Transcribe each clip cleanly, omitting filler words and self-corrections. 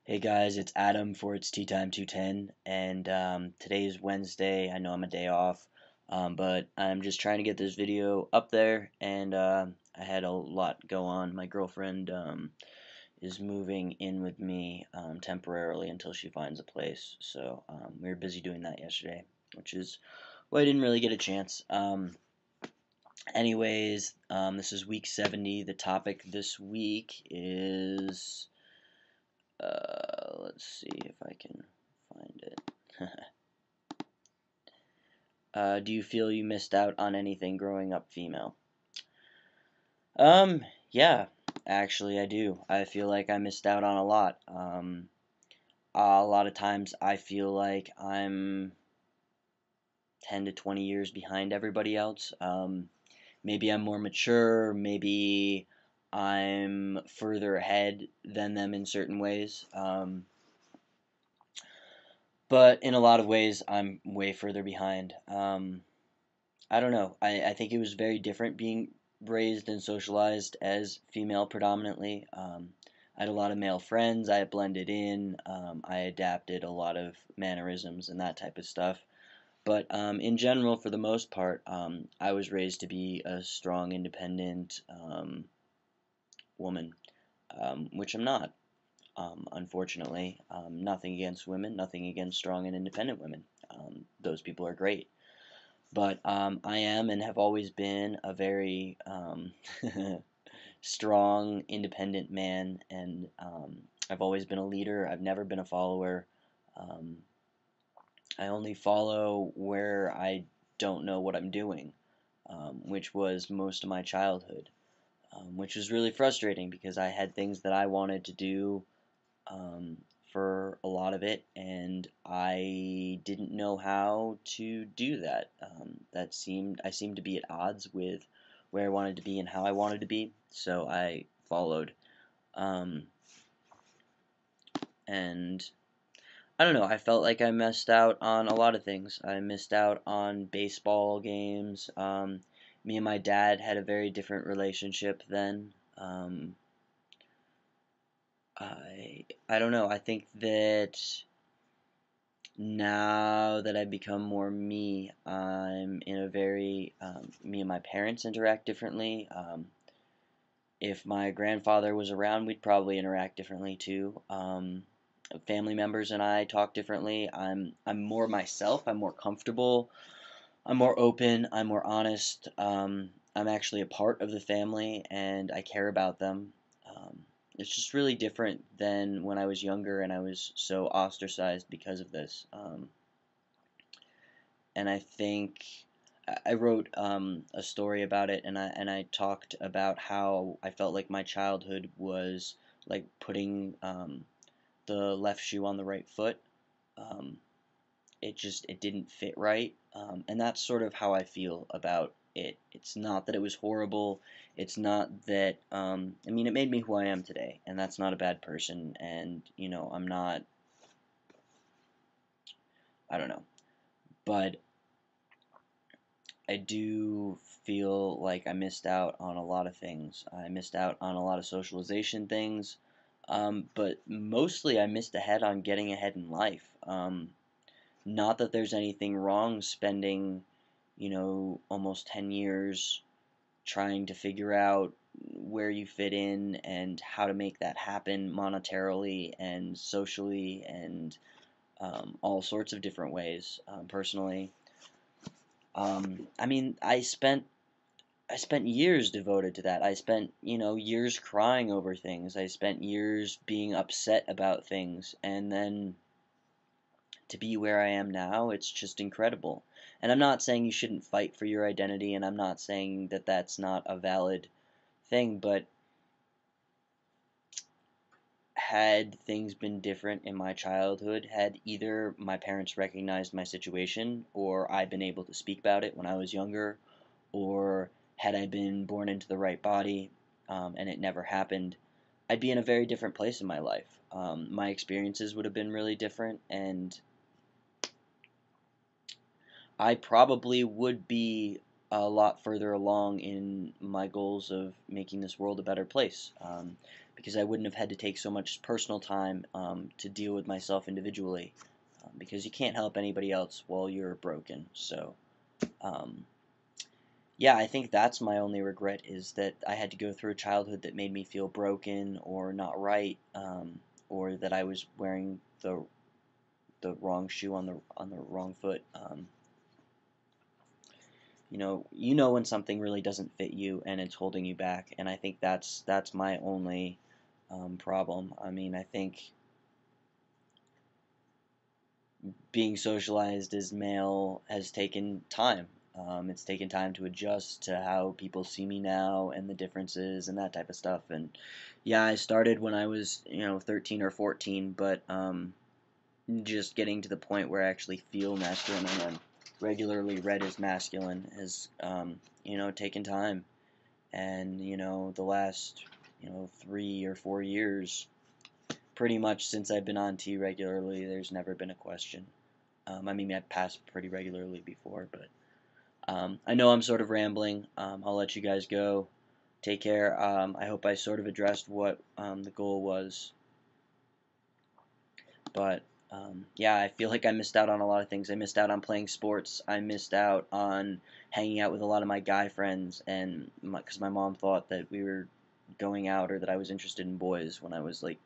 Hey guys, it's Adam for It's Tea Time 210, and today is Wednesday. I know I'm a day off, but I'm just trying to get this video up there, and I had a lot go on. My girlfriend is moving in with me temporarily until she finds a place, so we were busy doing that yesterday, which is why I didn't really get a chance. Anyways, this is week 70. The topic this week is. Let's see if I can find it. Do you feel you missed out on anything growing up female? Yeah, actually I do. I feel like I missed out on a lot. A lot of times I feel like I'm 10 to 20 years behind everybody else. Maybe I'm more mature, maybe I'm further ahead than them in certain ways. But in a lot of ways, I'm way further behind. I don't know. I think it was very different being raised and socialized as female predominantly. I had a lot of male friends. I blended in. I adapted a lot of mannerisms and that type of stuff. But in general, for the most part, I was raised to be a strong, independent woman, which I'm not. Unfortunately, nothing against women, nothing against strong and independent women. Those people are great. But I am and have always been a very strong, independent man, and I've always been a leader. I've never been a follower. Um, I only follow where I don't know what I'm doing, which was most of my childhood, which was really frustrating because I had things that I wanted to do um, for a lot of it, and I didn't know how to do that. I seemed to be at odds with where I wanted to be and how I wanted to be, so I followed. Um, and I don't know. I felt like I missed out on a lot of things. I missed out on baseball games. Me and my dad had a very different relationship then. I don't know. I think that now that I've become more me, I'm in a very, me and my parents interact differently. If my grandfather was around, we'd probably interact differently too. Family members and I talk differently. I'm more myself. I'm more comfortable. I'm more open. I'm more honest. I'm actually a part of the family, and I care about them. Um, it's just really different than when I was younger and I was so ostracized because of this. And I think I wrote a story about it, and I talked about how I felt like my childhood was like putting the left shoe on the right foot. Um, it didn't fit right, and that's sort of how I feel about it. It's not that it was horrible. It's not that I mean, it made me who I am today, and that's not a bad person. And I'm not. I don't know, but I do feel like I missed out on a lot of things. I missed out on a lot of socialization things, but mostly I missed ahead on getting ahead in life. Not that there's anything wrong spending, almost 10 years trying to figure out where you fit in and how to make that happen monetarily and socially and all sorts of different ways, personally. I mean, I spent years devoted to that. I spent, years crying over things. I spent years being upset about things. And then to be where I am now, it's just incredible. And I'm not saying you shouldn't fight for your identity, and I'm not saying that that's not a valid thing, but had things been different in my childhood, had either my parents recognized my situation, or I'd been able to speak about it when I was younger, or had I been born into the right body and it never happened, I'd be in a very different place in my life. My experiences would have been really different, and I probably would be a lot further along in my goals of making this world a better place. because I wouldn't have had to take so much personal time to deal with myself individually, because you can't help anybody else while you're broken. So, um, yeah, I think that's my only regret, is that I had to go through a childhood that made me feel broken or not right, or that I was wearing the wrong shoe on the wrong foot. You know when something really doesn't fit you and it's holding you back, and I think that's my only problem. I mean, I think being socialized as male has taken time. It's taken time to adjust to how people see me now and the differences and that type of stuff. And yeah, I started when I was 13 or 14, but just getting to the point where I actually feel masculine and I'm regularly read as masculine has taken time. And the last 3 or 4 years, pretty much since I've been on T regularly, there's never been a question. I mean, I've passed pretty regularly before, but I know I'm sort of rambling. I'll let you guys go. Take care. I hope I sort of addressed what the goal was. But yeah, I feel like I missed out on a lot of things. I missed out on playing sports. I missed out on hanging out with a lot of my guy friends, and because my mom thought that we were going out or that I was interested in boys when I was like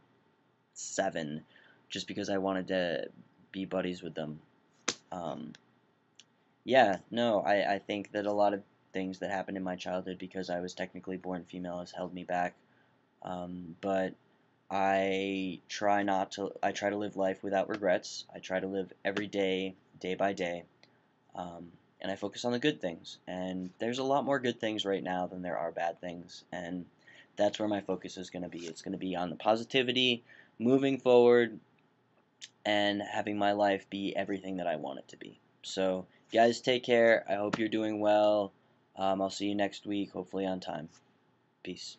7, just because I wanted to be buddies with them. Um, yeah, no, I think that a lot of things that happened in my childhood, because I was technically born female, has held me back. But I try to live life without regrets. I try to live every day, day by day. And I focus on the good things. And there's a lot more good things right now than there are bad things. And that's where my focus is going to be. It's going to be on the positivity, moving forward, and having my life be everything that I want it to be. So, guys, take care. I hope you're doing well. I'll see you next week, hopefully on time. Peace.